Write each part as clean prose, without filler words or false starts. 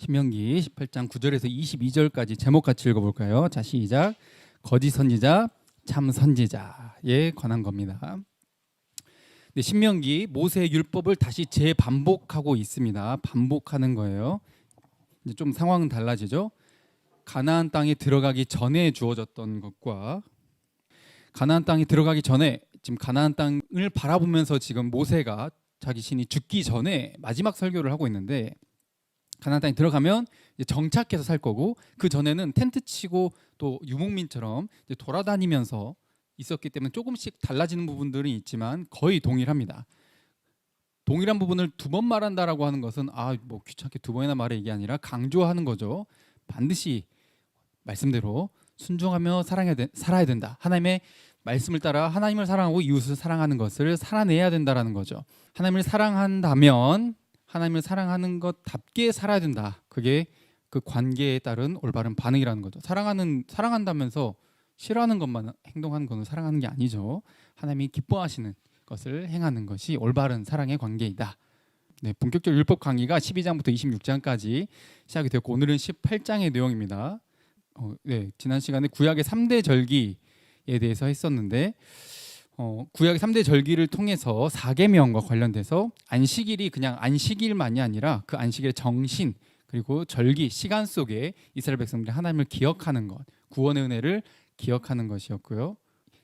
신명기 18장 9절에서 22절까지 제목 같이 읽어볼까요? 자, 시작. 거짓 선지자, 참 선지자에 관한 겁니다. 네, 신명기 모세의 율법을 다시 재반복하고 있습니다. 반복하는 거예요. 이제 좀 상황은 달라지죠. 가나안 땅에 들어가기 전에 주어졌던 것과 가나안 땅에 들어가기 전에 지금 가나안 땅을 바라보면서 지금 모세가 자기 신이 죽기 전에 마지막 설교를 하고 있는데, 가나안 땅에 들어가면 이제 정착해서 살 거고, 그 전에는 텐트 치고 또 유목민처럼 이제 돌아다니면서 있었기 때문에 조금씩 달라지는 부분들은 있지만 거의 동일합니다. 동일한 부분을 두 번 말한다라고 하는 것은 뭐 귀찮게 두 번이나 말해, 이게 아니라 강조하는 거죠. 반드시 말씀대로 순종하며 살아야 된다. 하나님의 말씀을 따라 하나님을 사랑하고 이웃을 사랑하는 것을 살아내야 된다라는 거죠. 하나님을 사랑한다면 하나님을 사랑하는 것답게 살아야 된다. 그게 그 관계에 따른 올바른 반응이라는 거죠. 사랑한다면서 싫어하는 것만 행동하는 것은 사랑하는 게 아니죠. 하나님이 기뻐하시는 것을 행하는 것이 올바른 사랑의 관계이다. 네, 본격적 율법 강의가 12장부터 26장까지 시작이 되었고, 오늘은 18장의 내용입니다. 지난 시간에 구약의 3대 절기에 대해서 했었는데, 구약의 3대 절기를 통해서 4계명과 관련돼서 안식일이 그냥 안식일만이 아니라 그 안식일의 정신, 그리고 절기, 시간 속에 이스라엘 백성들이 하나님을 기억하는 것, 구원의 은혜를 기억하는 것이었고요.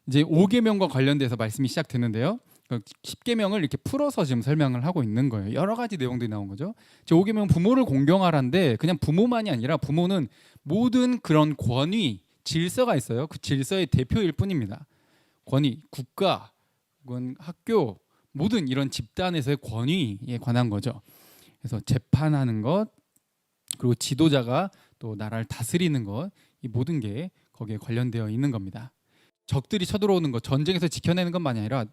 이제 5계명과 관련돼서 말씀이 시작되는데요. 10계명을 이렇게 풀어서 지금 설명을 하고 있는 거예요. 여러 가지 내용들이 나온 거죠. 5계명 부모를 공경하라인데, 그냥 부모만이 아니라 부모는 모든 그런 권위, 질서가 있어요. 그 질서의 대표일 뿐입니다. 권위, 국가, 혹은 학교, 모든 이런 집단에서의 권위에 관한 거죠. 그래서 재판하는 것, 그리고 지도자가 또 나라를 다스리는 것, 이 모든 게 거기에 관련되어 있는 겁니다. 적들이 쳐들어오는 것, 전쟁에서 지켜내는 것만이 아니라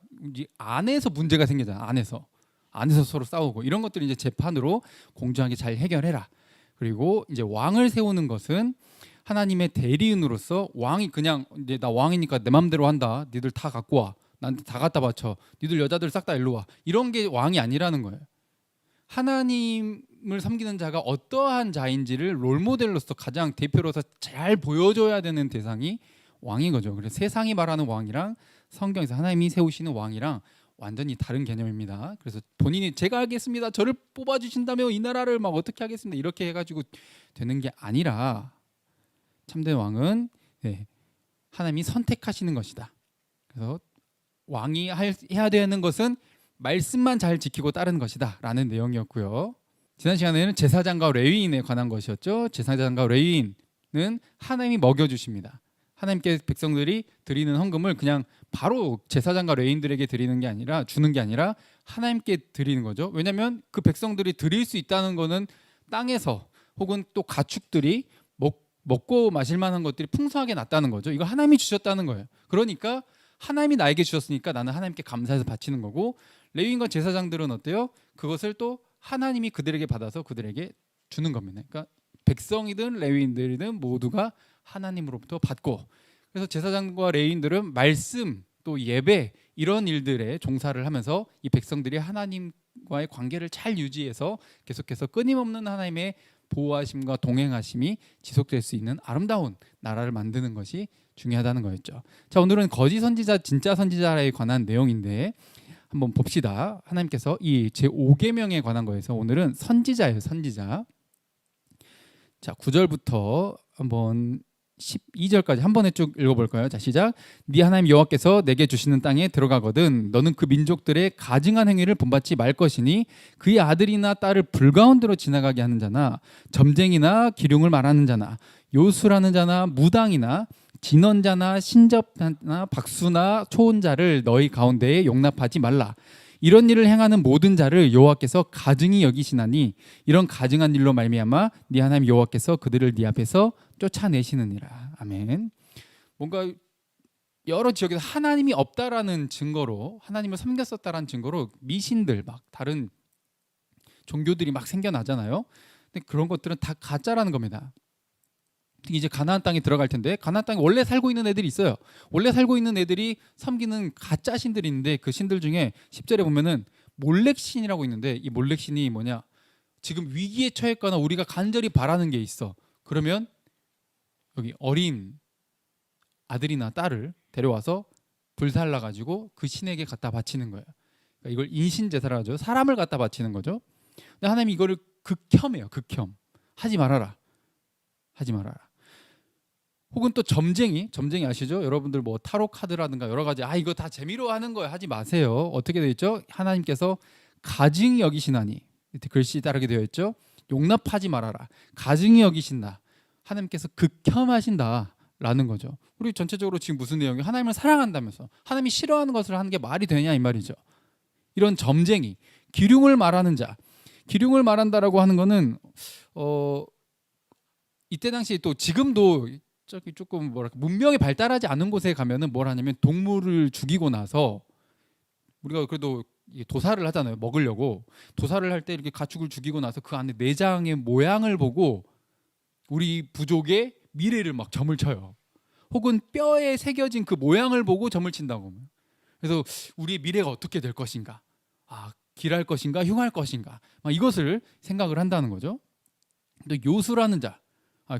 안에서 문제가 생기잖아. 안에서 서로 싸우고, 이런 것들을 이제 재판으로 공정하게 잘 해결해라. 그리고 이제 왕을 세우는 것은 하나님의 대리인으로서, 왕이 그냥 이제 나 왕이니까 내 맘대로 한다, 니들 다 갖고 와, 나한테 다 갖다 바쳐, 니들 여자들 싹 다 일로 와, 이런 게 왕이 아니라는 거예요. 하나님을 섬기는 자가 어떠한 자인지를 롤모델로서 가장 대표로서 잘 보여줘야 되는 대상이 왕인 거죠. 그래서 세상이 말하는 왕이랑 성경에서 하나님이 세우시는 왕이랑 완전히 다른 개념입니다. 그래서 본인이 제가 하겠습니다, 저를 뽑아주신다며 이 나라를 막 어떻게 하겠습니다, 이렇게 해가지고 되는 게 아니라, 참된 왕은 하나님이 선택하시는 것이다. 그래서 왕이 해야 되는 것은 말씀만 잘 지키고 따르는 것이다 라는 내용이었고요. 지난 시간에는 제사장과 레위인에 관한 것이었죠. 제사장과 레위인은 하나님이 먹여주십니다. 하나님께 백성들이 드리는 헌금을 그냥 바로 제사장과 레위인들에게 드리는 게 아니라, 주는 게 아니라 하나님께 드리는 거죠. 왜냐하면 그 백성들이 드릴 수 있다는 거는 땅에서 혹은 또 가축들이 먹고 마실 만한 것들이 풍성하게 났다는 거죠. 이거 하나님이 주셨다는 거예요. 그러니까 하나님이 나에게 주셨으니까 나는 하나님께 감사해서 바치는 거고, 레위인과 제사장들은 어때요? 그것을 또 하나님이 그들에게 받아서 그들에게 주는 겁니다. 그러니까 백성이든 레위인들이든 모두가 하나님으로부터 받고, 그래서 제사장과 레위인들은 말씀 또 예배 이런 일들에 종사를 하면서 이 백성들이 하나님과의 관계를 잘 유지해서 계속해서 끊임없는 하나님의 보호하심과 동행하심이 지속될 수 있는 아름다운 나라를 만드는 것이 중요하다는 거였죠. 자, 오늘은 거짓 선지자, 진짜 선지자에 관한 내용인데 한번 봅시다. 하나님께서 이 제5계명에 관한 거에서 오늘은 선지자예요. 선지자. 자, 9절부터 한번 12절까지 한 번에 쭉 읽어볼까요? 자, 시작. 네 하나님 여호와께서 내게 주시는 땅에 들어가거든 너는 그 민족들의 가증한 행위를 본받지 말 것이니, 그의 아들이나 딸을 불가운데로 지나가게 하는 자나, 점쟁이나 기륭을 말하는 자나, 요술하는 자나, 무당이나 진언자나 신접자나 박수나 초혼자를 너희 가운데에 용납하지 말라. 이런 일을 행하는 모든 자를 여호와께서 가증히 여기시나니, 이런 가증한 일로 말미암아 네 하나님 여호와께서 그들을 네 앞에서 쫓아내시느니라. 아멘. 뭔가 여러 지역에서 하나님이 없다라는 증거로, 하나님을 섬겼었다라는 증거로 미신들, 막 다른 종교들이 막 생겨나잖아요. 근데 그런 것들은 다 가짜라는 겁니다. 이제 가나안 땅에 들어갈 텐데, 가나안 땅에 원래 살고 있는 애들이 있어요. 원래 살고 있는 애들이 섬기는 가짜 신들이 있는데, 그 신들 중에 10절에 보면은 몰렉신이라고 있는데, 이 몰렉신이 뭐냐, 지금 위기에 처했거나 우리가 간절히 바라는 게 있어. 그러면 여기 어린 아들이나 딸을 데려와서 불살라 가지고 그 신에게 갖다 바치는 거예요. 그러니까 이걸 인신제사라 하죠. 사람을 갖다 바치는 거죠. 근데 하나님이 이거를 극혐해요. 극혐. 하지 말아라. 하지 말아라. 혹은 또 점쟁이 아시죠? 여러분들 뭐 타로 카드라든가 여러 가지 이거 다 재미로 하는 거예요. 하지 마세요. 어떻게 되어 있죠? 하나님께서 가증히 여기시나니 밑에 글씨 따르게 되어 있죠. 용납하지 말아라. 가증히 여기신다. 하나님께서 극혐하신다라는 거죠. 우리 전체적으로 지금 무슨 내용이 하나님을 사랑한다면서 하나님이 싫어하는 것을 하는 게 말이 되냐 이 말이죠. 이런 점쟁이, 기륭을 말하는 자, 기륭을 말한다라고 하는 거는 이때 당시 또 지금도 저기 조금 뭐랄까 문명이 발달하지 않은 곳에 가면은 뭘 하냐면 동물을 죽이고 나서 우리가 그래도 도살을 하잖아요. 먹으려고 도살을 할 때 이렇게 가축을 죽이고 나서 그 안에 내장의 모양을 보고 우리 부족의 미래를 막 점을 쳐요. 혹은 뼈에 새겨진 그 모양을 보고 점을 친다고. 그래서 우리의 미래가 어떻게 될 것인가, 길할 것인가, 흉할 것인가, 막 이것을 생각을 한다는 거죠. 또 요수라는 자,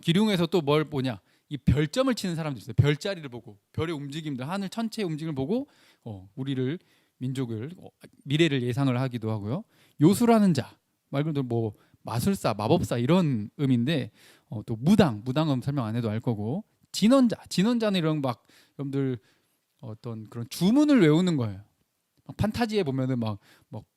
기륭에서 또 뭘 보냐? 이 별점을 치는 사람들 있어요. 별자리를 보고 별의 움직임들, 하늘 전체의 움직임을 보고 우리를 민족을 미래를 예상을 하기도 하고요. 요수라는 자, 말 그대로 뭐 마술사, 마법사 이런 의미인데 또 무당은 설명 안 해도 알 거고 진언자는 이런 막 여러분들 어떤 그런 주문을 외우는 거예요. 판타지에 보면은 막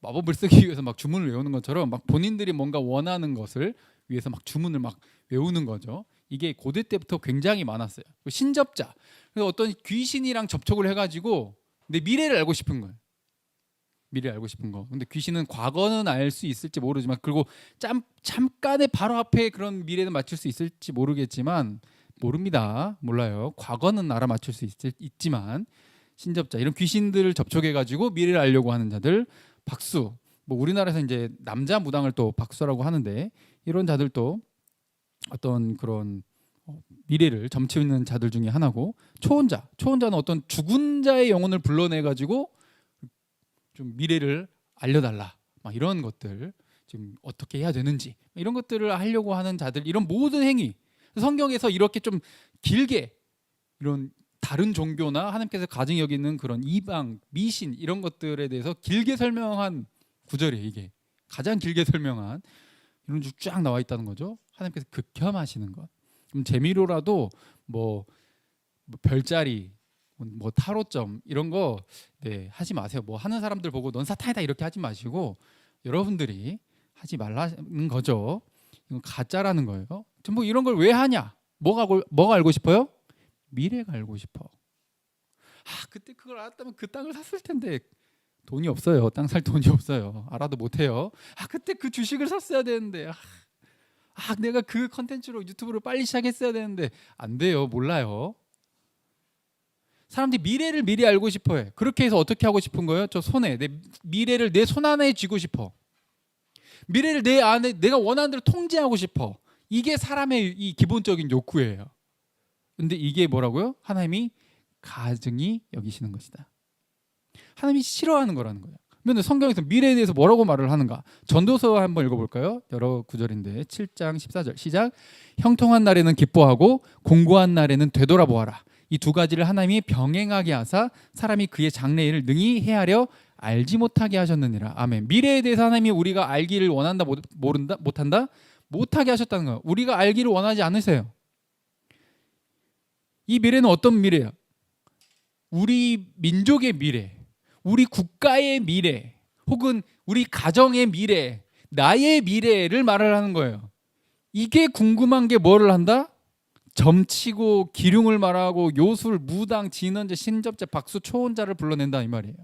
마법을 쓰기 위해서 막 주문을 외우는 것처럼 막 본인들이 뭔가 원하는 것을 위해서 막 주문을 막 외우는 거죠. 이게 고대 때부터 굉장히 많았어요. 신접자, 그래서 어떤 귀신이랑 접촉을 해가지고 내 미래를 알고 싶은 거예요. 미래를 알고 싶은 거. 근데 귀신은 과거는 알 수 있을지 모르지만, 그리고 잠깐의 바로 앞에 그런 미래는 맞출 수 있을지 모르겠지만, 모릅니다. 몰라요. 과거는 알아맞힐 수 있지만 신접자, 이런 귀신들을 접촉해가지고 미래를 알려고 하는 자들, 박수. 뭐 우리나라에서 이제 남자 무당을 또 박수라고 하는데, 이런 자들도 어떤 그런 미래를 점치는 자들 중에 하나고, 초혼자는 어떤 죽은 자의 영혼을 불러내가지고 좀 미래를 알려달라, 막 이런 것들, 지금 어떻게 해야 되는지 이런 것들을 하려고 하는 자들, 이런 모든 행위, 성경에서 이렇게 좀 길게 이런 다른 종교나 하나님께서 가증히 여기는 그런 이방, 미신 이런 것들에 대해서 길게 설명한 구절이에요. 이게 가장 길게 설명한 이런 쭉 쫙 나와 있다는 거죠. 하나님께서 극혐하시는 것. 그럼 재미로라도 뭐 별자리, 뭐 타로점 이런 거 하지 마세요. 뭐 하는 사람들 보고 넌 사탄이다 이렇게 하지 마시고 여러분들이 하지 말라는 거죠. 이건 가짜라는 거예요. 뭐 이런 걸 왜 하냐? 뭐가 알고 싶어요? 미래가 알고 싶어. 그때 그걸 알았다면 그 땅을 샀을 텐데. 돈이 없어요. 땅 살 돈이 없어요. 알아도 못해요. 그때 그 주식을 샀어야 되는데. 내가 그 컨텐츠로 유튜브를 빨리 시작했어야 되는데. 안 돼요. 몰라요. 사람들이 미래를 미리 알고 싶어해. 그렇게 해서 어떻게 하고 싶은 거예요? 내 미래를 내 손 안에 쥐고 싶어. 미래를 내 안에 내가 원하는 대로 통제하고 싶어. 이게 사람의 이 기본적인 욕구예요. 근데 이게 뭐라고요? 하나님이 가증히 여기시는 것이다. 하나님이 싫어하는 거라는 거예요. 그런데 성경에서 미래에 대해서 뭐라고 말을 하는가? 전도서 한번 읽어볼까요? 여러 구절인데 7장 14절 시작. 형통한 날에는 기뻐하고 공고한 날에는 되돌아보아라. 이 두 가지를 하나님이 병행하게 하사 사람이 그의 장래일을 능히 헤아려 알지 못하게 하셨느니라. 아멘. 미래에 대해서 하나님이 우리가 알기를 원한다, 모른다, 못한다? 못하게 하셨다는 거예요. 우리가 알기를 원하지 않으세요. 이 미래는 어떤 미래야? 우리 민족의 미래, 우리 국가의 미래, 혹은 우리 가정의 미래, 나의 미래를 말을 하는 거예요. 이게 궁금한 게 뭐를 한다? 점치고 기륭을 말하고 요술, 무당, 진언자, 신접자, 박수, 초혼자를 불러낸다 이 말이에요.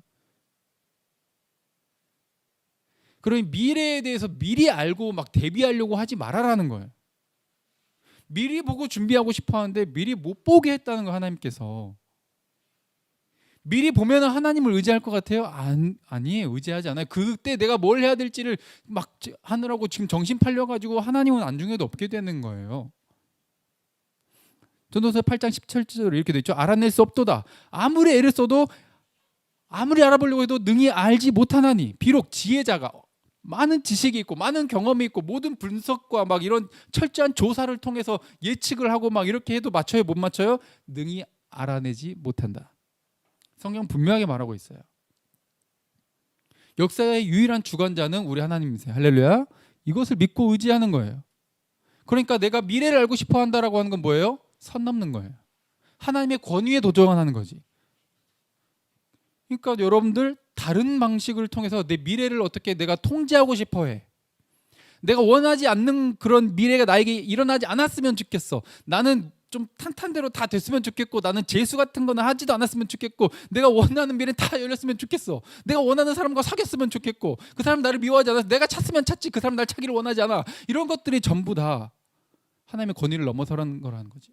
그러니 미래에 대해서 미리 알고 막 대비하려고 하지 말아라는 거예요. 미리 보고 준비하고 싶어 하는데 미리 못 보게 했다는 거 하나님께서. 미리 보면 하나님을 의지할 것 같아요? 아니에요. 의지하지 않아요. 그때 내가 뭘 해야 될지를 막 하느라고 지금 정신 팔려가지고 하나님은 안중에도 없게 되는 거예요. 전도서 8장 17절 이렇게 돼 있죠. 알아낼 수 없도다. 아무리 애를 써도 아무리 알아보려고 해도 능히 알지 못하나니 비록 지혜자가 많은 지식이 있고 많은 경험이 있고 모든 분석과 막 이런 철저한 조사를 통해서 예측을 하고 막 이렇게 해도 맞춰요, 못 맞춰요? 능히 알아내지 못한다. 성경 분명하게 말하고 있어요. 역사의 유일한 주관자는 우리 하나님이세요. 할렐루야. 이것을 믿고 의지하는 거예요. 그러니까 내가 미래를 알고 싶어 한다라고 하는 건 뭐예요? 선 넘는 거예요. 하나님의 권위에 도전하는 거지. 그러니까 여러분들 다른 방식을 통해서 내 미래를 어떻게 내가 통제하고 싶어 해. 내가 원하지 않는 그런 미래가 나에게 일어나지 않았으면 좋겠어. 나는 좀 탄탄대로 다 됐으면 좋겠고, 나는 재수 같은 거는 하지도 않았으면 좋겠고, 내가 원하는 미래 다 열렸으면 좋겠어. 내가 원하는 사람과 사귀었으면 좋겠고, 그 사람 나를 미워하지 않아서 내가 찾으면 찾지, 그 사람 날 찾기를 원하지 않아. 이런 것들이 전부 다 하나님의 권위를 넘어서라는 거라는 거지.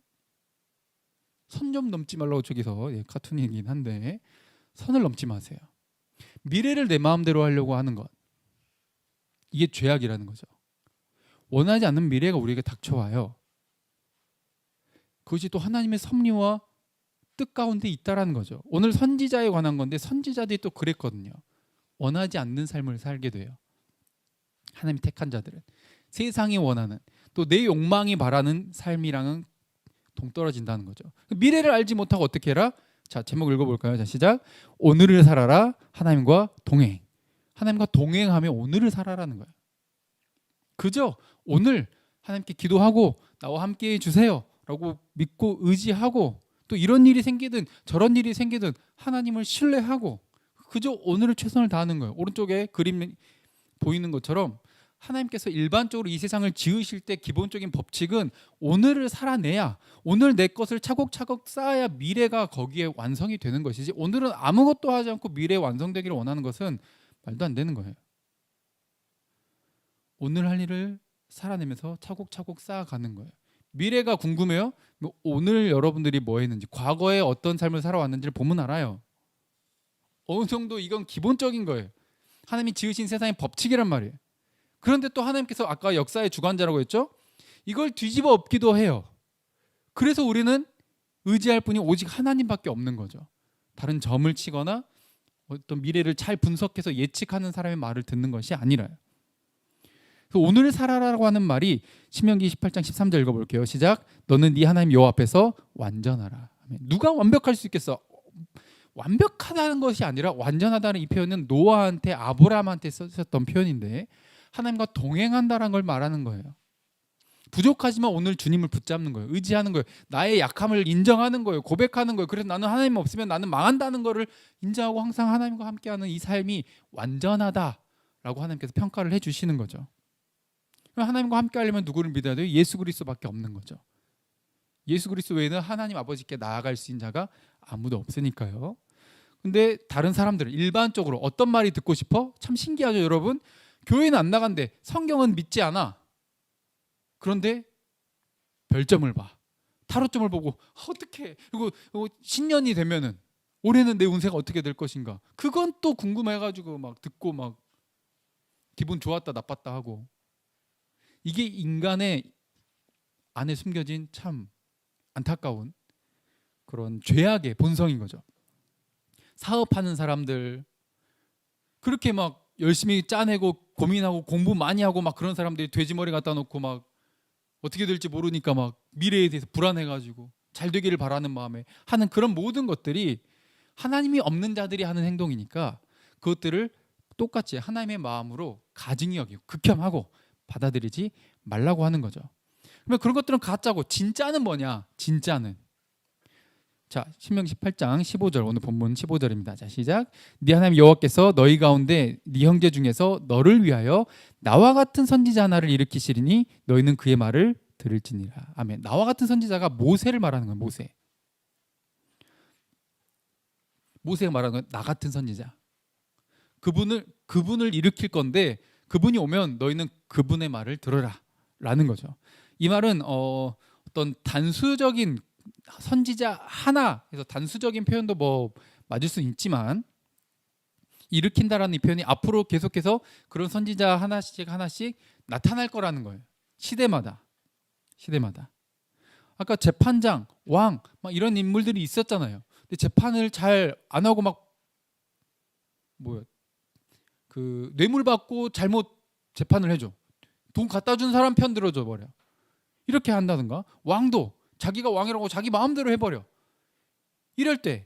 선 좀 넘지 말라고 저기서 카툰이긴 한데 선을 넘지 마세요. 미래를 내 마음대로 하려고 하는 것, 이게 죄악이라는 거죠. 원하지 않는 미래가 우리에게 닥쳐와요. 그것이 또 하나님의 섭리와 뜻 가운데 있다라는 거죠. 오늘 선지자에 관한 건데 선지자들이 또 그랬거든요. 원하지 않는 삶을 살게 돼요. 하나님이 택한 자들은 세상이 원하는, 또 내 욕망이 바라는 삶이랑은 동떨어진다는 거죠. 미래를 알지 못하고 어떻게 해라? 자, 제목 읽어볼까요? 자, 시작. 오늘을 살아라. 하나님과 동행. 하나님과 동행하며 오늘을 살아라는 거예요. 그죠? 오늘 하나님께 기도하고 나와 함께 해주세요 라고 믿고 의지하고, 또 이런 일이 생기든 저런 일이 생기든 하나님을 신뢰하고 그저 오늘을 최선을 다하는 거예요. 오른쪽에 그림 보이는 것처럼 하나님께서 일반적으로 이 세상을 지으실 때 기본적인 법칙은 오늘을 살아내야, 오늘 내 것을 차곡차곡 쌓아야 미래가 거기에 완성이 되는 것이지, 오늘은 아무것도 하지 않고 미래에 완성되기를 원하는 것은 말도 안 되는 거예요. 오늘 할 일을 살아내면서 차곡차곡 쌓아가는 거예요. 미래가 궁금해요? 오늘 여러분들이 뭐 했는지, 과거에 어떤 삶을 살아왔는지를 보면 알아요. 어느 정도 이건 기본적인 거예요. 하나님이 지으신 세상의 법칙이란 말이에요. 그런데 또 하나님께서 아까 역사의 주관자라고 했죠? 이걸 뒤집어 엎기도 해요. 그래서 우리는 의지할 분이 오직 하나님밖에 없는 거죠. 다른 점을 치거나 어떤 미래를 잘 분석해서 예측하는 사람의 말을 듣는 것이 아니라요. 오늘 살아라라고 하는 말이 신명기 18장 13절 읽어볼게요. 시작. 너는 네 하나님 여호와 앞에서 완전하라. 누가 완벽할 수 있겠어? 완벽하다는 것이 아니라 완전하다는 이 표현은 노아한테, 아브라함한테 썼던 표현인데 하나님과 동행한다는 걸 말하는 거예요. 부족하지만 오늘 주님을 붙잡는 거예요. 의지하는 거예요. 나의 약함을 인정하는 거예요. 고백하는 거예요. 그래서 나는 하나님 없으면 나는 망한다는 거를 인정하고 항상 하나님과 함께하는 이 삶이 완전하다라고 하나님께서 평가를 해주시는 거죠. 하나님과 함께하려면 누구를 믿어야 돼요? 예수 그리스도밖에 없는 거죠. 예수 그리스도 외에는 하나님 아버지께 나아갈 수 있는 자가 아무도 없으니까요. 근데 다른 사람들은 일반적으로 어떤 말이 듣고 싶어? 참 신기하죠, 여러분. 교회는 안 나간대. 성경은 믿지 않아. 그런데 별점을 봐. 타로점을 보고 어떻게, 그리고 신년이 되면은 올해는 내 운세가 어떻게 될 것인가. 그건 또 궁금해가지고 막 듣고 막 기분 좋았다 나빴다 하고. 이게 인간의 안에 숨겨진 참 안타까운 그런 죄악의 본성인 거죠. 사업하는 사람들, 그렇게 막 열심히 짜내고 고민하고 공부 많이 하고 막 그런 사람들이 돼지머리 갖다 놓고 막 어떻게 될지 모르니까 막 미래에 대해서 불안해가지고 잘 되기를 바라는 마음에 하는 그런 모든 것들이 하나님이 없는 자들이 하는 행동이니까 그것들을 똑같이 하나님의 마음으로 가증히 여기고 극혐하고 받아들이지 말라고 하는 거죠. 그러면 그런 것들은 가짜고 진짜는 뭐냐? 진짜는, 자, 신명기 18장 15절, 오늘 본문 15절입니다. 자, 시작. 네 하나님 여호와께서 너희 가운데 네 형제 중에서 너를 위하여 나와 같은 선지자 하나를 일으키시리니 너희는 그의 말을 들을지니라. 아멘. 나와 같은 선지자가 모세를 말하는 거예요. 모세가 말하는 건 나 같은 선지자. 그분을 일으킬 건데 그분이 오면 너희는 그분의 말을 들어라 라는 거죠. 이 말은 어떤 단수적인 선지자 하나 해서 단수적인 표현도 뭐 맞을 수 있지만, 일으킨다라는 이 표현이 앞으로 계속해서 그런 선지자 하나씩 나타날 거라는 거예요. 시대마다. 아까 재판장, 왕 막 이런 인물들이 있었잖아요. 근데 재판을 잘 안 하고 막 그 뇌물 받고 잘못 재판을 해줘. 돈 갖다 준 사람 편 들어줘 버려. 이렇게 한다든가, 왕도 자기가 왕이라고 자기 마음대로 해버려. 이럴 때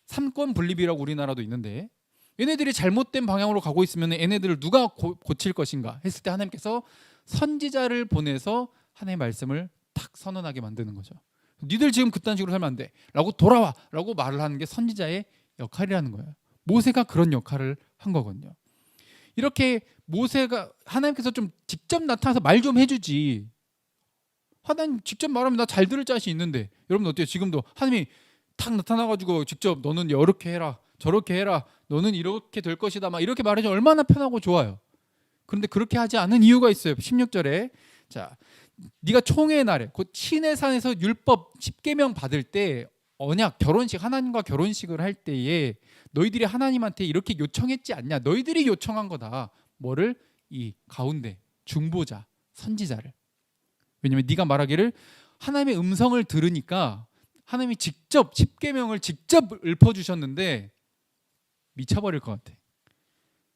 삼권 분립이라고 우리나라도 있는데, 얘네들이 잘못된 방향으로 가고 있으면 얘네들을 누가 고칠 것인가 했을 때 하나님께서 선지자를 보내서 하나님의 말씀을 탁 선언하게 만드는 거죠. 니들 지금 그딴 식으로 살면 안 돼 라고 돌아와 라고 말을 하는 게 선지자의 역할이라는 거예요. 모세가 그런 역할을 한 거거든요. 이렇게 모세가, 하나님께서 좀 직접 나타나서 말 좀 해주지, 하나님 직접 말하면 나 잘 들을 자신 있는데, 여러분 어때요? 지금도 하나님이 탁 나타나가지고 직접 너는 이렇게 해라 저렇게 해라 너는 이렇게 될 것이다 막 이렇게 말해주면 얼마나 편하고 좋아요. 그런데 그렇게 하지 않은 이유가 있어요. 16절에 자, 네가 총회의 날에 곧 시내산에서 율법 10계명 받을 때, 언약 결혼식, 하나님과 결혼식을 할 때에 너희들이 하나님한테 이렇게 요청했지 않냐? 너희들이 요청한 거다. 뭐를? 이 가운데 중보자 선지자를. 왜냐면 네가 말하기를 하나님의 음성을 들으니까 하나님이 직접 10계명을 직접 읊어주셨는데 미쳐버릴 것 같아.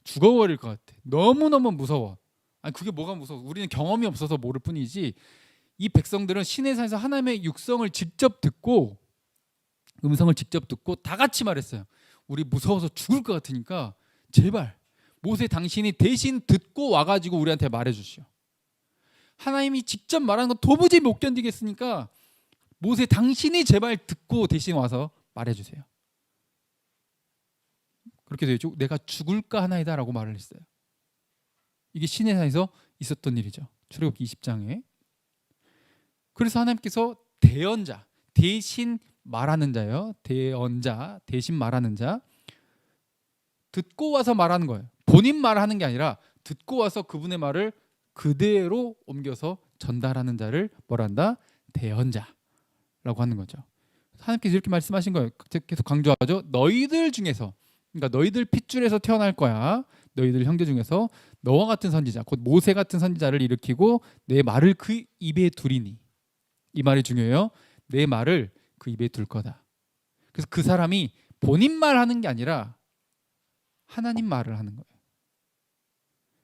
죽어버릴 것 같아. 너무너무 무서워. 아니 그게 뭐가 무서워? 우리는 경험이 없어서 모를 뿐이지, 이 백성들은 시내산에서 하나님의 육성을 직접 듣고, 음성을 직접 듣고 다 같이 말했어요. 우리 무서워서 죽을 것 같으니까 제발 모세 당신이 대신 듣고 와가지고 우리한테 말해주시오. 하나님이 직접 말하는 거 도무지 못 견디겠으니까 모세 당신이 제발 듣고 대신 와서 말해주세요. 그렇게 되죠. 내가 죽을까 하나이다 라고 말을 했어요. 이게 시내산에서 있었던 일이죠. 출애굽기 20장에. 그래서 하나님께서 대언자, 대신 말하는 자예요. 대언자, 대신 말하는 자, 듣고 와서 말하는 거예요. 본인 말하는 게 아니라 듣고 와서 그분의 말을 그대로 옮겨서 전달하는 자를 뭐라 한다? 대언자라고 하는 거죠. 하나님께서 이렇게 말씀하신 거예요. 계속 강조하죠. 너희들 중에서, 그러니까 너희들 핏줄에서 태어날 거야. 너희들 형제 중에서 너와 같은 선지자, 곧 모세 같은 선지자를 일으키고 내 말을 그 입에 두리니. 이 말이 중요해요. 내 말을 그 입에 둘 거다. 그래서 그 사람이 본인 말하는 게 아니라 하나님 말을 하는 거예요.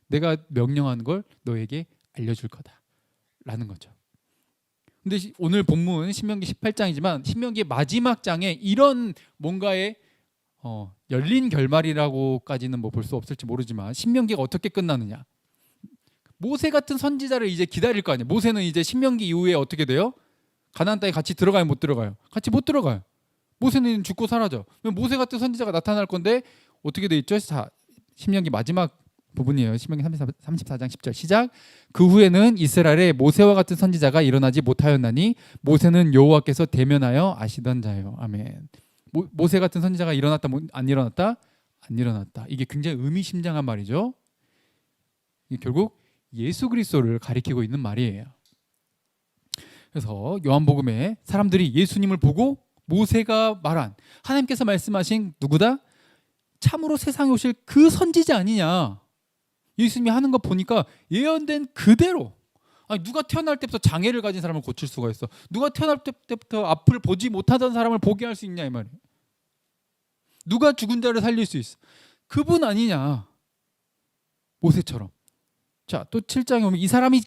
내가 명령하는 걸 너에게 알려줄 거다라는 거죠. 근데 오늘 본문 신명기 18장이지만 신명기의 마지막 장에 이런 뭔가의 열린 결말이라고까지는 뭐 볼 수 없을지 모르지만, 신명기가 어떻게 끝나느냐? 모세 같은 선지자를 이제 기다릴 거 아니에요. 모세는 이제 신명기 이후에 어떻게 돼요? 가나안 땅에 같이 들어가요, 못 들어가요? 같이 못 들어가요. 모세는 죽고 사라져. 모세 같은 선지자가 나타날 건데 어떻게 돼 있죠? 자, 신명기 마지막 부분이에요. 신명기 34장 10절 시작. 그 후에는 이스라엘에 모세와 같은 선지자가 일어나지 못하였나니 모세는 여호와께서 대면하여 아시던 자예요. 아멘. 모세 같은 선지자가 일어났다 안 일어났다? 안 일어났다. 이게 굉장히 의미심장한 말이죠. 이게 결국 예수 그리스도를 가리키고 있는 말이에요. 그래서 요한복음에 사람들이 예수님을 보고 모세가 말한, 하나님께서 말씀하신 누구다? 참으로 세상에 오실 그 선지자 아니냐. 예수님이 하는 거 보니까 예언된 그대로. 아니, 누가 태어날 때부터 장애를 가진 사람을 고칠 수가 있어? 누가 태어날 때부터 앞을 보지 못하던 사람을 보게 할 수 있냐 이 말이에요. 누가 죽은 자를 살릴 수 있어? 그분 아니냐. 모세처럼. 자, 또 7장에 오면 이 사람이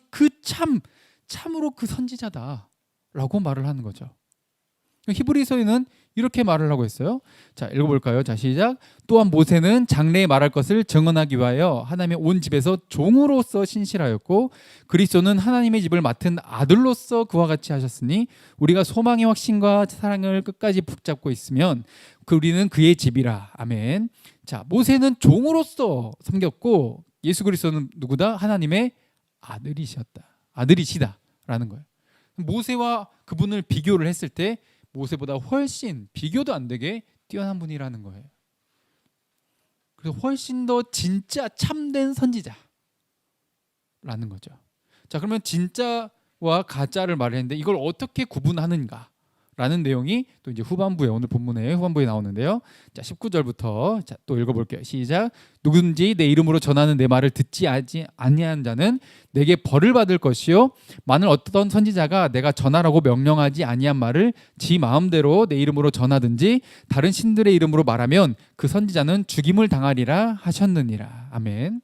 참으로 그 선지자다라고 말을 하는 거죠. 히브리서에는 이렇게 말을 하고 있어요. 자, 읽어볼까요? 자, 시작. 또한 모세는 장래에 말할 것을 증언하기 위하여 하나님의 온 집에서 종으로서 신실하였고 그리스도는 하나님의 집을 맡은 아들로서 그와 같이 하셨으니 우리가 소망의 확신과 사랑을 끝까지 붙잡고 있으면 우리는 그의 집이라. 아멘. 자, 모세는 종으로서 섬겼고 예수 그리스도는 누구다? 하나님의 아들이시다라는 거예요. 모세와 그분을 비교를 했을 때 모세보다 훨씬 비교도 안 되게 뛰어난 분이라는 거예요. 그래서 훨씬 더 진짜 참된 선지자라는 거죠. 자, 그러면 진짜와 가짜를 말했는데 이걸 어떻게 구분하는가? 라는 내용이 또 이제 후반부에, 오늘 본문의 후반부에 나오는데요. 자, 19절부터 자, 또 읽어볼게요. 시작. 누구든지 내 이름으로 전하는 내 말을 듣지 아니한 자는 내게 벌을 받을 것이요 만일 어떤 선지자가 내가 전하라고 명령하지 아니한 말을 지 마음대로 내 이름으로 전하든지 다른 신들의 이름으로 말하면 그 선지자는 죽임을 당하리라 하셨느니라. 아멘.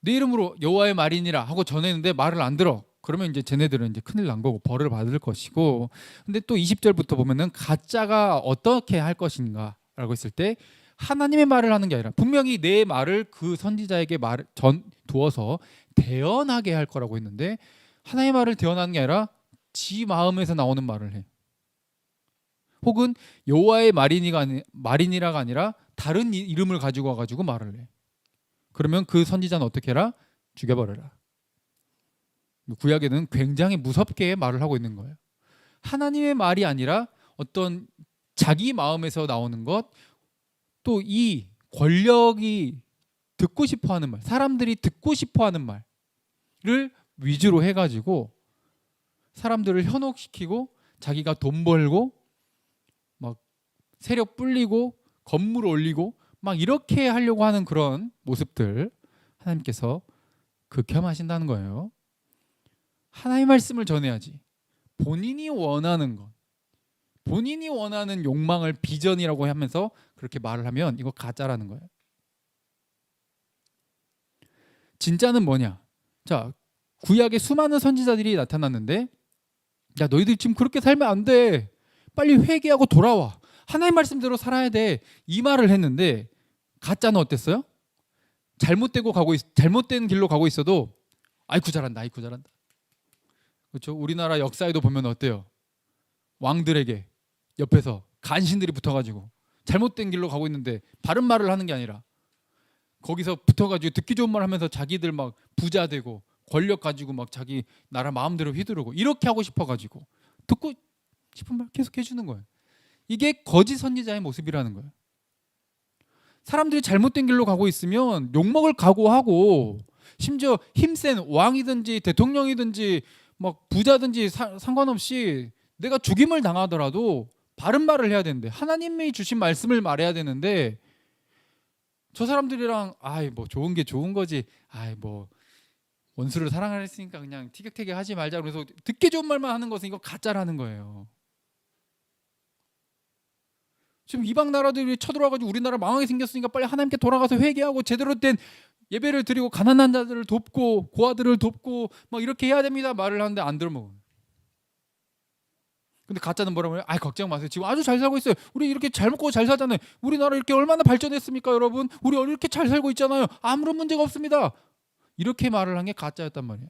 내 이름으로 여호와의 말이니라 하고 전했는데 말을 안 들어. 그러면 이제 쟤네들은 이제 큰일 난 거고 벌을 받을 것이고. 근데 또 20절부터 보면은 가짜가 어떻게 할 것인가라고 했을 때 하나님의 말을 하는 게 아니라 분명히 내 말을 그 선지자에게 말 전 두어서 대언하게 할 거라고 했는데 하나님의 말을 대언하는 게 아니라 지 마음에서 나오는 말을 해. 혹은 여호와의 말이니라가 아니라 다른 이름을 가지고 와가지고 말을 해. 그러면 그 선지자는 어떻게 해라? 죽여버려라. 구약에는 굉장히 무섭게 말을 하고 있는 거예요. 하나님의 말이 아니라 어떤 자기 마음에서 나오는 것, 또 이 권력이 듣고 싶어하는 말, 사람들이 듣고 싶어하는 말을 위주로 해가지고 사람들을 현혹시키고 자기가 돈 벌고 막 세력 불리고 건물 올리고 막 이렇게 하려고 하는 그런 모습들 하나님께서 극혐하신다는 거예요. 하나님의 말씀을 전해야지. 본인이 원하는 것, 본인이 원하는 욕망을 비전이라고 하면서 그렇게 말을 하면 이거 가짜라는 거예요. 진짜는 뭐냐? 자, 구약에 수많은 선지자들이 나타났는데 야, 너희들 지금 그렇게 살면 안 돼. 빨리 회개하고 돌아와. 하나님 말씀대로 살아야 돼. 이 말을 했는데 가짜는 어땠어요? 잘못된 길로 가고 있어도 아이쿠 잘한다. 아이쿠 잘한다. 그렇죠? 우리나라 역사에도 보면 어때요? 왕들에게 옆에서 간신들이 붙어가지고 잘못된 길로 가고 있는데 바른 말을 하는 게 아니라 거기서 붙어가지고 듣기 좋은 말 하면서 자기들 막 부자 되고 권력 가지고 막 자기 나라 마음대로 휘두르고 이렇게 하고 싶어가지고 듣고 싶은 말 계속 해주는 거예요. 이게 거짓 선지자의 모습이라는 거예요. 사람들이 잘못된 길로 가고 있으면 욕먹을 각오하고 심지어 힘센 왕이든지 대통령이든지 막 부자든지 상관없이 내가 죽임을 당하더라도 바른 말을 해야 되는데 하나님이 주신 말씀을 말해야 되는데 저 사람들이랑 아이 뭐 좋은 게 좋은 거지 아이 뭐 원수를 사랑하랬으니까 그냥 티격태격 하지 말자 그래서 듣기 좋은 말만 하는 것은 이거 가짜라는 거예요. 지금 이방 나라들이 쳐들어와가지고 우리나라 망하게 생겼으니까 빨리 하나님께 돌아가서 회개하고 제대로 된 예배를 드리고 가난한 자들을 돕고 고아들을 돕고 막 이렇게 해야 됩니다 말을 하는데 안 들어먹어요. 근데 가짜는 뭐라고 해요? 걱정 마세요. 지금 아주 잘 살고 있어요. 우리 이렇게 잘 먹고 잘 살잖아요. 우리나라 이렇게 얼마나 발전했습니까 여러분? 우리 이렇게 잘 살고 있잖아요. 아무런 문제가 없습니다. 이렇게 말을 한 게 가짜였단 말이에요.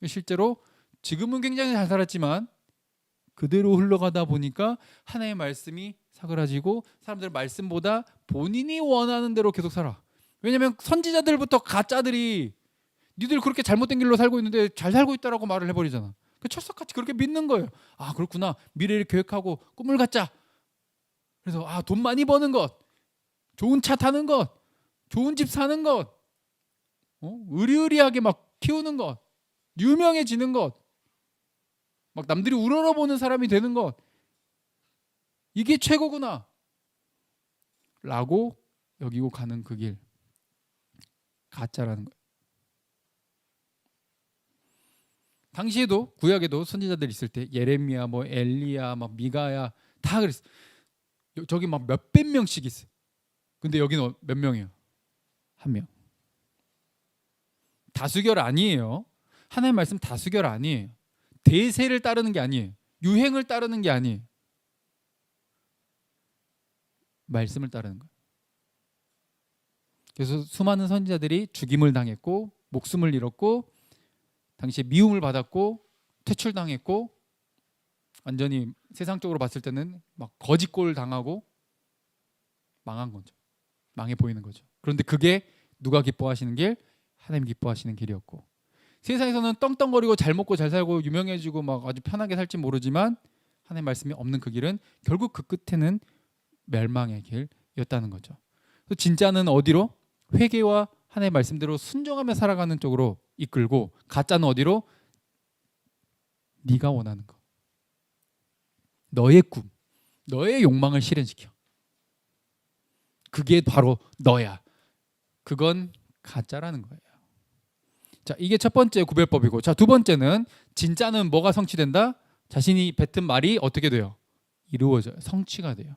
실제로 지금은 굉장히 잘 살았지만 그대로 흘러가다 보니까 하나님의 말씀이 사그라지고 사람들 말씀보다 본인이 원하는 대로 계속 살아. 왜냐하면 선지자들부터 가짜들이 니들 그렇게 잘못된 길로 살고 있는데 잘 살고 있다라고 말을 해버리잖아. 철석같이 그렇게 믿는 거예요. 그렇구나. 미래를 계획하고 꿈을 갖자. 그래서 돈 많이 버는 것, 좋은 차 타는 것, 좋은 집 사는 것, 의리의리하게 막 키우는 것, 유명해지는 것, 막 남들이 우러러보는 사람이 되는 것, 이게 최고구나 라고 여기고 가는 그 길, 가짜라는 거예요. 당시에도 구약에도 선지자들이 있을 때 예레미야, 뭐 엘리야, 막 미가야 다 그랬어. 저기 막 몇백 명씩 있어. 근데 여기는 몇 명이에요? 한 명. 다수결 아니에요. 하나님의 말씀 다수결 아니에요. 대세를 따르는 게 아니에요. 유행을 따르는 게 아니에요. 말씀을 따르는 거예요. 그래서 수많은 선지자들이 죽임을 당했고 목숨을 잃었고 당시에 미움을 받았고 퇴출당했고 완전히 세상적으로 봤을 때는 막 거짓골 당하고 망한 거죠. 망해 보이는 거죠. 그런데 그게 누가 기뻐하시는 길? 하나님 기뻐하시는 길이었고 세상에서는 떵떵거리고 잘 먹고 잘 살고 유명해지고 막 아주 편하게 살지 모르지만 하나님 말씀이 없는 그 길은 결국 그 끝에는 멸망의 길이었다는 거죠. 진짜는 어디로? 회개와 하나님의 말씀대로 순종하며 살아가는 쪽으로 이끌고 가짜는 어디로? 네가 원하는 거. 너의 꿈, 너의 욕망을 실현시켜. 그게 바로 너야. 그건 가짜라는 거예요. 자, 이게 첫 번째 구별법이고, 자, 두 번째는 진짜는 뭐가 성취된다? 자신이 뱉은 말이 어떻게 돼요? 이루어져요. 성취가 돼요.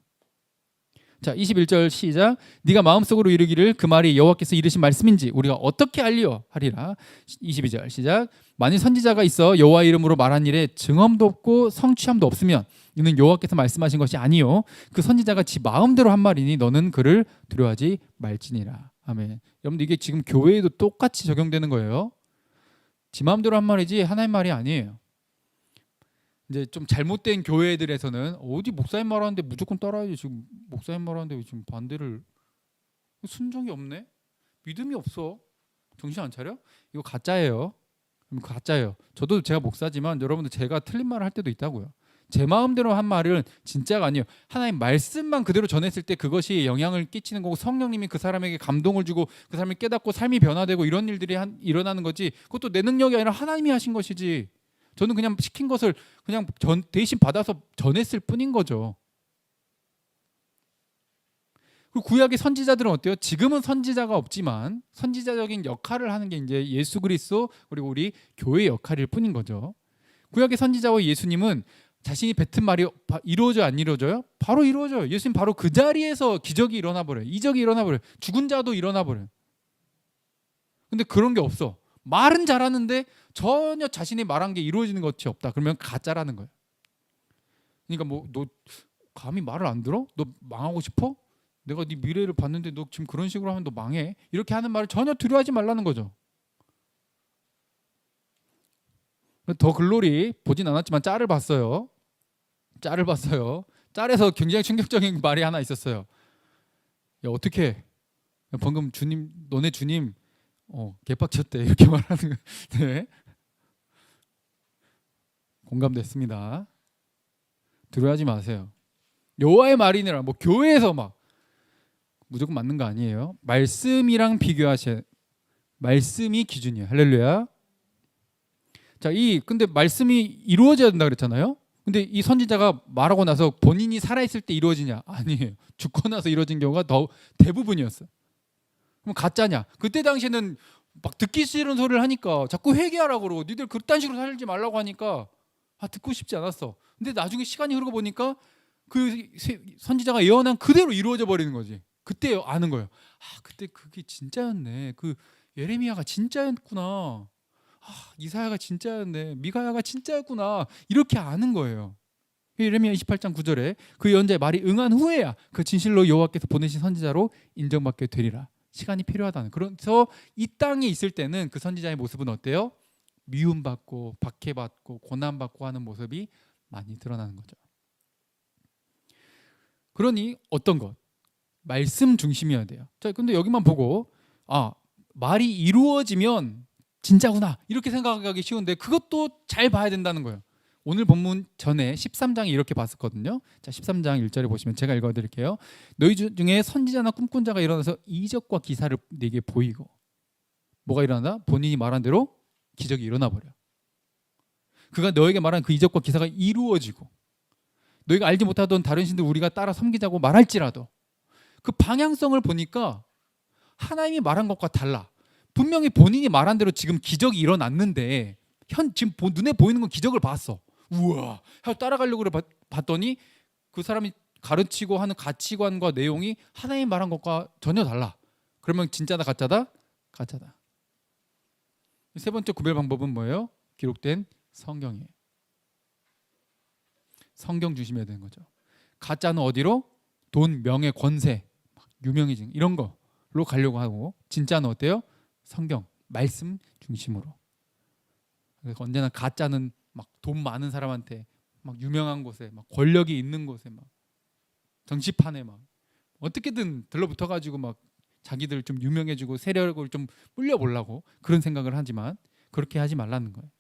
자, 21절 시작. 네가 마음속으로 이르기를 그 말이 여호와께서 이르신 말씀인지 우리가 어떻게 알리오 하리라. 22절 시작. 만일 선지자가 있어 여호와 이름으로 말한 일에 증언도 없고 성취함도 없으면 이는 여호와께서 말씀하신 것이 아니요 그 선지자가 지 마음대로 한 말이니 너는 그를 두려워하지 말지니라. 아멘. 여러분들 이게 지금 교회에도 똑같이 적용되는 거예요. 지 마음대로 한 말이지 하나님 말이 아니에요. 이제 좀 잘못된 교회들에서는 어디 목사님 말하는데 무조건 따라야지. 지금 목사님 말하는데 왜 지금 반대를, 순종이 없네? 믿음이 없어. 정신 안 차려? 이거 가짜예요. 가짜예요. 저도 제가 목사지만 여러분들 제가 틀린 말을 할 때도 있다고요. 제 마음대로 한 말은 진짜가 아니에요. 하나님 말씀만 그대로 전했을 때 그것이 영향을 끼치는 거고 성령님이 그 사람에게 감동을 주고 그 사람이 깨닫고 삶이 변화되고 이런 일들이 일어나는 거지. 그것도 내 능력이 아니라 하나님이 하신 것이지. 저는 그냥 시킨 것을 그냥 대신 받아서 전했을 뿐인 거죠. 그리고 구약의 선지자들은 어때요? 지금은 선지자가 없지만 선지자적인 역할을 하는 게 이제 예수 그리스도 그리고 우리 교회의 역할일 뿐인 거죠. 구약의 선지자와 예수님은 자신이 뱉은 말이 이루어져요, 안 이루어져요? 바로 이루어져요. 예수님 바로 그 자리에서 기적이 일어나 버려요. 이적이 일어나 버려요. 죽은 자도 일어나 버려요. 근데 그런 게 없어. 말은 잘하는데 전혀 자신이 말한 게 이루어지는 것이 없다. 그러면 가짜라는 거예요. 그러니까 뭐 너 감히 말을 안 들어? 너 망하고 싶어? 내가 네 미래를 봤는데 너 지금 그런 식으로 하면 너 망해. 이렇게 하는 말을 전혀 두려워하지 말라는 거죠. 더 글로리 보진 않았지만 짤을 봤어요. 짤에서 굉장히 충격적인 말이 하나 있었어요. 야 어떻게 방금 주님 너네 주님 개빡쳤대 이렇게 말하는 거. 네. 공감됐습니다. 두려워하지 마세요. 여호와의 말이니라. 뭐 교회에서 막 무조건 맞는 거 아니에요. 말씀이랑 비교하셔. 말씀이 기준이에요. 할렐루야. 자, 근데 말씀이 이루어져야 된다 그랬잖아요. 근데 이 선지자가 말하고 나서 본인이 살아있을 때 이루어지냐? 아니에요. 죽고 나서 이루어진 경우가 더 대부분이었어요. 그럼 가짜냐? 그때 당시에는 막 듣기 싫은 소리를 하니까 자꾸 회개하라고 그러고 니들 그딴 식으로 살지 말라고 하니까 듣고 싶지 않았어. 근데 나중에 시간이 흐르고 보니까 그 선지자가 예언한 그대로 이루어져 버리는 거지. 그때 아는 거예요. 그때 그게 진짜였네. 그 예레미야가 진짜였구나. 이사야가 진짜였네. 미가야가 진짜였구나. 이렇게 아는 거예요. 예레미야 28장 9절에 그 예언자의 말이 응한 후에야 그 진실로 여호와께서 보내신 선지자로 인정받게 되리라. 시간이 필요하다는. 그래서 이 땅에 있을 때는 그 선지자의 모습은 어때요? 미움받고 박해받고 고난받고 하는 모습이 많이 드러나는 거죠. 그러니 어떤 것? 말씀 중심이어야 돼요. 자, 근데 여기만 보고 말이 이루어지면 진짜구나 이렇게 생각하기 쉬운데 그것도 잘 봐야 된다는 거예요. 오늘 본문 전에 13장에 이렇게 봤었거든요. 자, 13장 1절에 보시면 제가 읽어드릴게요. 너희 중에 선지자나 꿈꾼 자가 일어나서 이적과 기사를 네게 보이고 뭐가 일어나나? 본인이 말한 대로 기적이 일어나 버려. 그가 너에게 말한 그 이적과 기사가 이루어지고 너희가 알지 못하던 다른 신들 우리가 따라 섬기자고 말할지라도 그 방향성을 보니까 하나님이 말한 것과 달라. 분명히 본인이 말한 대로 지금 기적이 일어났는데 지금 눈에 보이는 건 기적을 봤어. 우와 하고 따라가려고 봤더니 그 사람이 가르치고 하는 가치관과 내용이 하나님이 말한 것과 전혀 달라. 그러면 진짜다 가짜다? 가짜다. 세 번째 구별 방법은 뭐예요? 기록된 성경이에요. 성경 중심이어야 되는 거죠. 가짜는 어디로? 돈, 명예, 권세, 유명해진 이런 거로 가려고 하고 진짜는 어때요? 성경, 말씀 중심으로. 그래서 언제나 가짜는 막 돈 많은 사람한테 막 유명한 곳에 막 권력이 있는 곳에 막 정치판에 막 어떻게든 들러붙어 가지고 막 자기들 좀 유명해지고 세력을 좀 불려보려고 그런 생각을 하지만 그렇게 하지 말라는 거예요.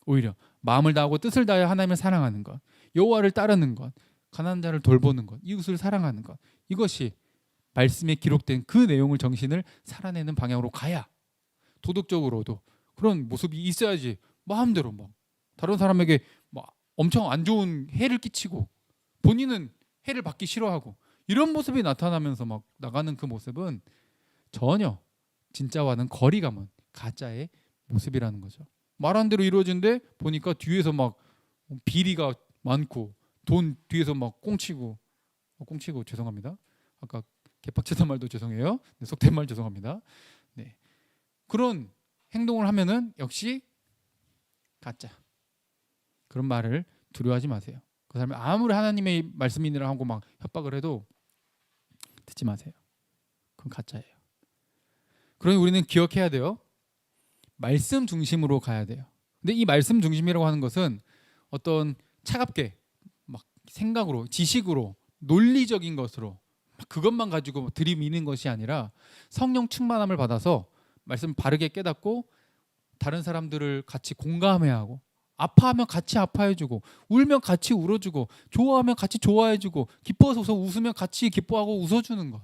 오히려 마음을 다하고 뜻을 다해 하나님을 사랑하는 것, 여호와를 따르는 것, 가난한 자를 돌보는 것, 이웃을 사랑하는 것, 이것이 말씀에 기록된 그 내용을 정신을 살아내는 방향으로 가야 도덕적으로도 그런 모습이 있어야지. 마음대로 막 다른 사람에게 막 엄청 안 좋은 해를 끼치고 본인은 해를 받기 싫어하고 이런 모습이 나타나면서 막 나가는 그 모습은 전혀 진짜와는 거리가 먼 가짜의 모습이라는 거죠. 말한 대로 이루어진데 보니까 뒤에서 막 비리가 많고 돈 뒤에서 막 꽁치고 꽁치고 죄송합니다. 아까 개빡쳤던 말도 죄송해요. 네, 속된 말 죄송합니다. 네. 그런 행동을 하면은 역시 가짜. 그런 말을 두려워하지 마세요. 그 사람이 아무리 하나님의 말씀이니라 하고 막 협박을 해도 듣지 마세요. 그건 가짜예요. 그러니 우리는 기억해야 돼요. 말씀 중심으로 가야 돼요. 근데 이 말씀 중심이라고 하는 것은 어떤 차갑게 막 생각으로, 지식으로, 논리적인 것으로 그것만 가지고 들이미는 것이 아니라 성령 충만함을 받아서 말씀 바르게 깨닫고 다른 사람들을 같이 공감해야 하고, 아파하면 같이 아파해주고, 울면 같이 울어주고, 좋아하면 같이 좋아해주고, 기뻐서 웃으면 같이 기뻐하고 웃어주는 것.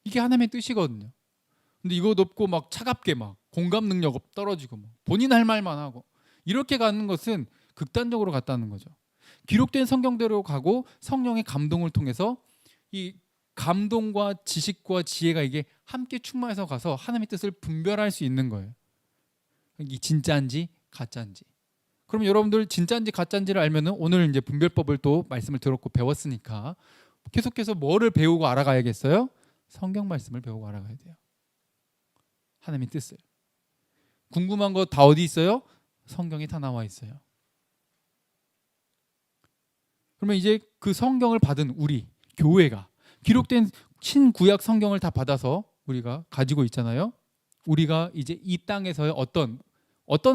이게 하나님의 뜻이거든요. 근데 이거 없고 막 차갑게 막 공감 능력 떨어지고 막 본인 할 말만 하고 이렇게 가는 것은 극단적으로 갔다는 거죠. 기록된 성경대로 가고 성령의 감동을 통해서 이 감동과 지식과 지혜가 이게 함께 충만해서 가서 하나님의 뜻을 분별할 수 있는 거예요. 이 진짜인지 가짜인지. 그럼 여러분들 진짜인지 가짜인지를 알면은 오늘 이제 분별법을 또 말씀을 들었고 배웠으니까 계속해서 뭐를 배우고 알아가야겠어요? 성경 말씀을 배우고 알아가야 돼요. 하나님의 뜻을. 궁금한 거 다 어디 있어요? 성경에 다 나와 있어요. 그러면 이제 그 성경을 받은 우리 교회가 기록된 신구약 성경을 다 받아서 우리가 가지고 있잖아요. 우리가 이제 이 땅에서의 어떤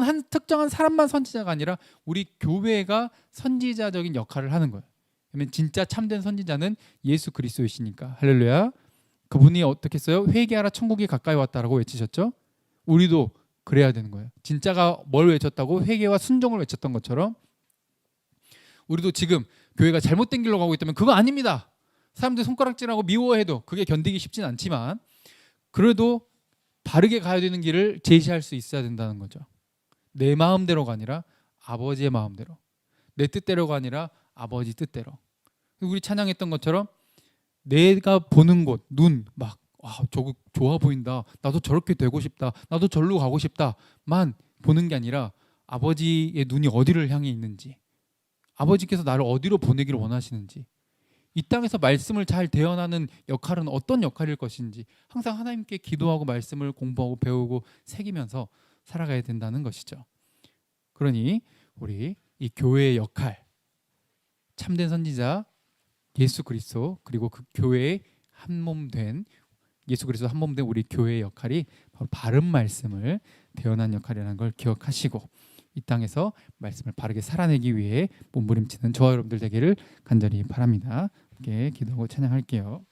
한 특정한 사람만 선지자가 아니라 우리 교회가 선지자적인 역할을 하는 거예요. 그러면 진짜 참된 선지자는 예수 그리스도이시니까. 할렐루야. 그분이 어떻게 했어요? 회개하라 천국이 가까이 왔다라고 외치셨죠. 우리도 그래야 되는 거예요. 진짜가 뭘 외쳤다고? 회개와 순종을 외쳤던 것처럼 우리도 지금 교회가 잘못된 길로 가고 있다면 그거 아닙니다. 사람들이 손가락질하고 미워해도 그게 견디기 쉽진 않지만 그래도 바르게 가야 되는 길을 제시할 수 있어야 된다는 거죠. 내 마음대로가 아니라 아버지의 마음대로, 내 뜻대로가 아니라 아버지 뜻대로. 우리 찬양했던 것처럼 내가 보는 곳, 눈, 막 저거 좋아 보인다. 나도 저렇게 되고 싶다. 나도 절로 가고 싶다만 보는 게 아니라 아버지의 눈이 어디를 향해 있는지, 아버지께서 나를 어디로 보내기를 원하시는지, 이 땅에서 말씀을 잘 대언하는 역할은 어떤 역할일 것인지 항상 하나님께 기도하고 말씀을 공부하고 배우고 새기면서 살아가야 된다는 것이죠. 그러니 우리 이 교회의 역할, 참된 선지자 예수 그리스도, 그리고 그 교회의 한 몸 된 예수 그리스도 한 몸 된 우리 교회의 역할이 바로 바른 말씀을 대언하는 역할이라는 걸 기억하시고 이 땅에서 말씀을 바르게 살아내기 위해 몸부림치는 저와 여러분들 되기를 간절히 바랍니다. 함께 기도하고 찬양할게요.